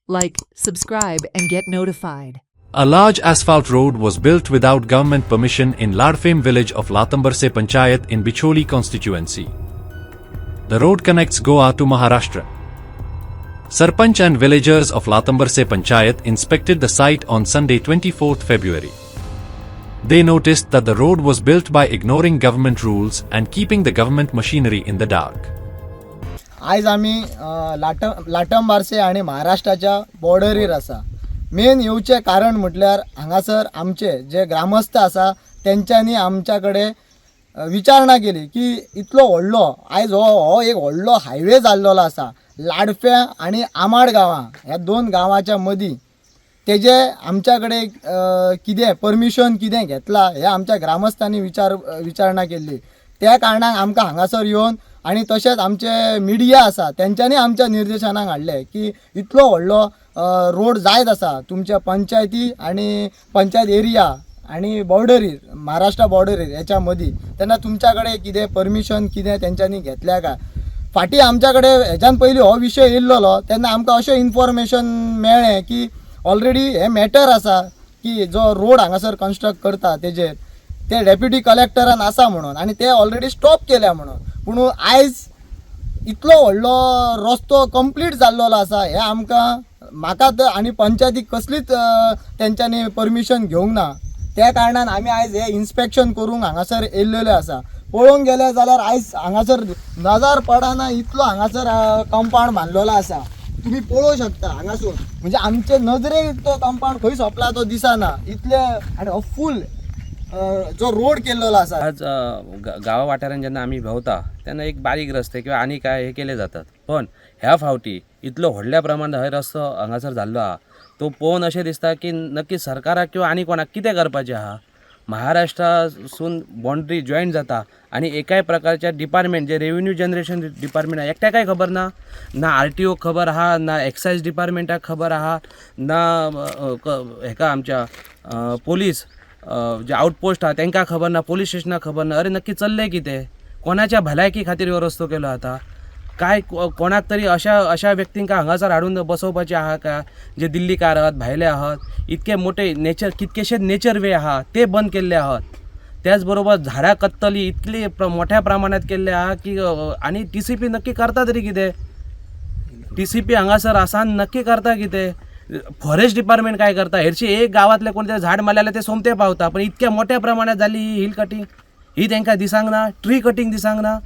Like, subscribe, and get notified. A large asphalt road was built without government permission in Ladfame village of Latambarse Panchayat in Bicholi constituency. The road connects Goa to Maharashtra. Sarpanch and villagers of Latambarse Panchayat inspected the site on Sunday 24th February. They noticed that the road was built by ignoring government rules and keeping the government machinery in the dark. आज आम्ही लाटंबारसे आणि महाराष्ट्राच्या बॉर्डरीर आसा. Main येवचे कारण म्हटल्यार हांगासर आमचे जे ग्रामस्थ आसा तेंच्यांनी आमच्याकडे विचारणा केली की इतलो व्हडलो आयज हो एक व्हडलो हायवे जाल्लो आसा लाडफ्या आणि आमाड गांवां ह्या दोन गांवांच्या मदीं तेजे आमच्याकडे कितें परमिशन कितें घेतला हे आमच्या ग्रामस्थांनी विचारणा केल्ली. त्या कारणान आमकां हांगासर येवन आणि तशेंच आमचे मिडिया आसा तेंच्यांनी आमच्या निर्देशनाक हाडले की इतलो व्हडलो रोड जायत आसा तुमच्या पंचायती आणि पंचायत एरिया आणि बॉर्डरीर महाराष्ट्रा बॉर्डरीर ह्याच्या मदीं तेन्ना तुमच्याकडे कितें परमिशन कितें तेंच्यांनी घेतल्या काय. फाटीं आमच्याकडे हेच्यान पयलीं हो विशय येयल्लो तेन्ना आमकां अशें इन्फॉर्मेशन मेळ्ळें की ऑलरेडी हे मॅटर आसा की जो रोड हांगासर कन्स्ट्रक्ट करता तेजेर ते डेप्युटी कलेक्टरान आसा म्हणून आणि ते ऑलरेडी स्टॉप केल्या म्हणून. पूण आयज इतलो व्हडलो रस्तो कंप्लीट जाल्लो आसा हे आमकां म्हाका आनी पंचायतीक कसलीच तेंच्यांनी परमिशन घेवंक ना. त्या कारणान आमी आयज हे इन्स्पेक्शन करूंक हांगासर येयल्लेले आसा. पळोवंक गेले जाल्यार आयज हांगासर नजर पडना इतलो हांगासर कंपाउंड बांदलेलो आसा. तुम्ही पळोवंक शकता हांगासून म्हणजे आमचे नजरेक तो कंपाउंड खंय सोंपला तो दिसना इतले आनी फूल जो रोड केल्लो आसा. आज गावा वाठारांत जेन्ना आमी भोंवता तेन्ना एक बारीक रस्ते किंवा आनी काय हे केले जातात, पण ह्या फावटी इतलो व्हडल्या प्रमाणात हय रस्तो हांगासर जाल्लो आहा तो पळोवन अशें दिसता की नक्की सरकाराक किंवा आनी कोणाक कितें करपाचें आहा. महाराष्ट्रासून बाउंड्री जॉईंट जाता आणि एकाय प्रकारच्या डिपार्टमेंट जे रेव्हेन्यू जनरेशन डिपार्टमेंट आहे एकट्याकाय खबर ना, ना RTO खबर आहा, ना एक्सायज डिपार्टमेंटाक खबर आहा, ना हेका आमच्या पोलीस जे आउटपोस्ट आहा तांकां खबर ना, पोलीस स्टेशनाक खबर ना. अरे नक्की चल्लें कितें, कोणाच्या भलायकी खातीर हो रस्तो केलो आतां काय, कोणाक तरी अशा व्यक्तींक हांगासर हाडून बसोवपाचे आहा का जे दिल्लीकार आहात भायले आहात. इतके मोठे नेचर कितकेशेच नेचर वे आहात ते बंद केल्ले आहात. त्याचबरोबर झाडां कत्तली इतली मोठ्या प्रमाणात केल्ले आहा की आणि TCP नक्की करता तरी कितें, TCP हांगासर आसा नक्की करता कितें, फॉरेस्ट डिपार्टमेंट काय करता. हेरशी एक गावातले कोणते झाड मारलेले ते सोमते पावता, पण इतक्या मोठ्या प्रमाणात जाली ही हिल कटिंग ही तांकां दिसांक ना, ट्री कटिंग दिसांक ना.